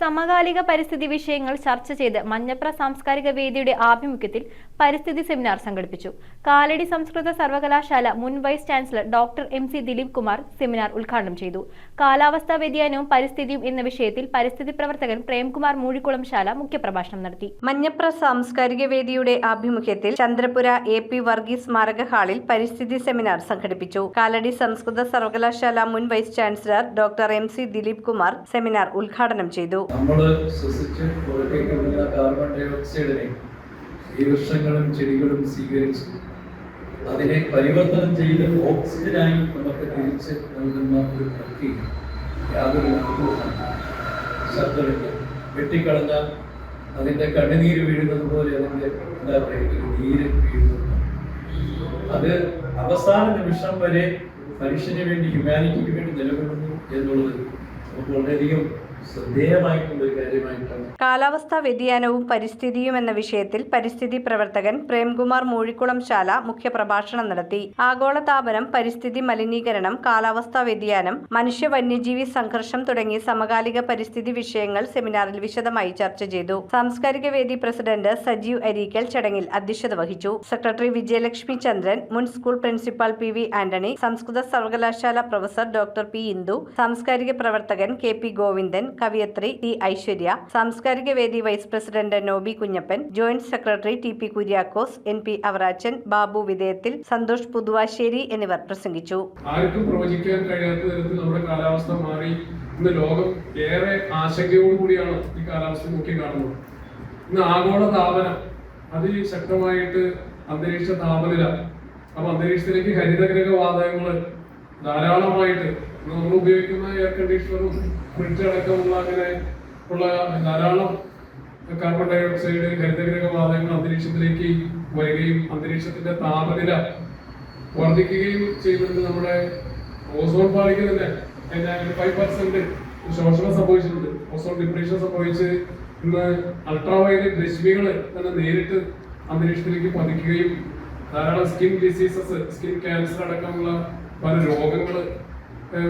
സമകാലിക പരിസ്ഥിതി വിഷയങ്ങൾ ചർച്ച ചെയ്ത് മഞ്ഞപ്ര സാംസ്കാരിക വേദിയുടെ ആഭിമുഖ്യത്തിൽ പരിസ്ഥിതി സെമിനാർ സംഘടിപ്പിച്ചു. കാലടി സംസ്കൃത സർവകലാശാല മുൻ vice chancellor doctor MC Dileep Kumar seminar ഉദ്ഘാടനം ചെയ്തു. കാലാവസ്ഥാ വ്യതിയാനവും പരിസ്ഥിതിയും എന്ന വിഷയത്തിൽ പരിസ്ഥിതി പ്രവർത്തകൻ പ്രേംകുമാർ മൂഴിക്കുളംശാല മുഖ്യപ്രഭാഷണം നടത്തി. മഞ്ഞപ്ര സാംസ്കാരിക വേദിയുടെ ആഭിമുഖ്യത്തിൽ ചന്ദ്രപുര AP വർഗീസ് സ്മാരക ഹാളിൽ പരിസ്ഥിതി സെമിനാർ സംഘടിപ്പിച്ചു. കാലടി സംസ്കൃത സർവകലാശാല മുൻ vice chancellor doctor MC Dileep Kumar seminar ഉദ്ഘാടനം ചെയ്തു. കാർബൺ ഡൈ ഓക്സൈഡിനെ ഈ വൃക്ഷങ്ങളും ചെടികളും സ്വീകരിച്ചു അതിനെ പരിവർത്തനം ചെയ്ത് ഓക്സിജനായി നമുക്ക് തിരിച്ച് നൽകുന്ന ഒരു പ്രക്രിയ യാതൊരു ശബ്ദമില്ല. വെട്ടിക്കളഞ്ഞാൽ അതിൻ്റെ കണ്ണുനീര് വീഴുന്നത് പോലെ അതിൻ്റെ എന്താ പറയുക നീര് വീഴുന്നു. അത് അവസാന നിമിഷം വരെ മനുഷ്യന് വേണ്ടി ഹ്യൂമാനിറ്റിക്ക് വേണ്ടി നിലകൊള്ളുന്നു എന്നുള്ളത് നമുക്ക് വളരെയധികം കാലാവസ്ഥാ വ്യതിയാനവും പരിസ്ഥിതിയും എന്ന വിഷയത്തിൽ പരിസ്ഥിതി പ്രവർത്തകൻ പ്രേംകുമാർ മൂഴിക്കുളംശാല മുഖ്യപ്രഭാഷണം നടത്തി. ആഗോളതാപനം, പരിസ്ഥിതി മലിനീകരണം, കാലാവസ്ഥാ വ്യതിയാനം, മനുഷ്യ വന്യജീവി സംഘർഷം തുടങ്ങി സമകാലിക പരിസ്ഥിതി വിഷയങ്ങൾ സെമിനാറിൽ വിശദമായി ചർച്ച ചെയ്തു. സാംസ്കാരിക വേദി പ്രസിഡന്റ് സജീവ് അരീക്കൽ ചടങ്ങിൽ അധ്യക്ഷത വഹിച്ചു. സെക്രട്ടറി വിജയലക്ഷ്മി ചന്ദ്രൻ, മുൻ സ്കൂൾ പ്രിൻസിപ്പാൾ PV ആന്റണി, സംസ്കൃത സർവകലാശാല പ്രൊഫസർ ഡോക്ടർ P ഇന്ദു, സാംസ്കാരിക പ്രവർത്തകൻ KP ഗോവിന്ദൻ, കവിയത്രി T ഐശ്വര്യ, സാംസ്കാരിക വേദി vice president Nobi Kunjappan, joint secretary TP Kuriakose, NP Avarachan, Babu വിധേയത്തിൽ, സന്തോഷ് പുതുവാശ്ശേരി എന്നിവർ പ്രസംഗിച്ചു. ആർക്കും പ്രവചിക്കാൻ കഴിയാത്ത തരത്തിൽ നമ്മുടെ കാലാവസ്ഥ മാറി. ഇന്ന് ലോകം ഏറെ ആശങ്കയോടുകൂടിയാണ് ഈ കാലാവസ്ഥ നോക്കി കാണുന്നത്. ഇന്ന് ആഗോള താപനം അതിശക്തമായിട്ട് അന്തരീക്ഷ താപനില, അപ്പൊ അന്തരീക്ഷത്തിലേക്ക് ഹരിതഗ്രഹ വാതകങ്ങൾ ധാരാളമായിട്ട് നമ്മൾ ഉപയോഗിക്കുന്ന എയർ കണ്ടീഷണറും ഫ്രിഡ്ജ് അടക്കമുള്ള അങ്ങനെ ഉള്ള ധാരാളം കാർബൺ ഡൈ ഓക്സൈഡ്, ഹരിതഗ്രഹ വാതകങ്ങൾ അന്തരീക്ഷത്തിലേക്ക് വരികയും അന്തരീക്ഷത്തിന്റെ താപനില വർദ്ധിക്കുകയും ചെയ്യുന്നുണ്ട്. നമ്മുടെ ഓസോൺ പാളിക്ക് തന്നെ 5% ശോഷണം സംഭവിച്ചിട്ടുണ്ട്. ഓസോൺ ഡിപ്രീഷൻ സംഭവിച്ച് ഇന്ന് അൾട്രാവയലറ്റ് രശ്മികൾ തന്നെ നേരിട്ട് അന്തരീക്ഷത്തിലേക്ക് പതിക്കുകയും ധാരാളം സ്കിൻ ഡിസീസസ്, സ്കിൻ ക്യാൻസർ അടക്കമുള്ള പല രോഗങ്ങൾ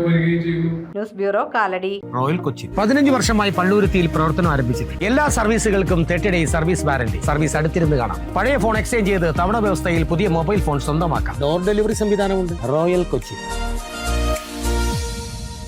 വരികയും ചെയ്യുന്നു. News bureau, Kalady. Royal Kochi 15 വർഷമായി പള്ളൂരുത്തിയിൽ പ്രവർത്തനം ആരംഭിച്ചിട്ട് എല്ലാ സർവീസുകൾക്കും 30 ഡേയ്സ് സർവീസ് വാറന്റി. സർവീസ് അടുത്തിരുന്ന് കാണാം. പഴയ ഫോൺ എക്സ്ചേഞ്ച് ചെയ്ത് തവണ വ്യവസ്ഥയിൽ പുതിയ മൊബൈൽ ഫോൺ സ്വന്തമാക്കാം. ഡോർ ഡെലിവറി സംവിധാനമുണ്ട്. റോയൽ കൊച്ചി.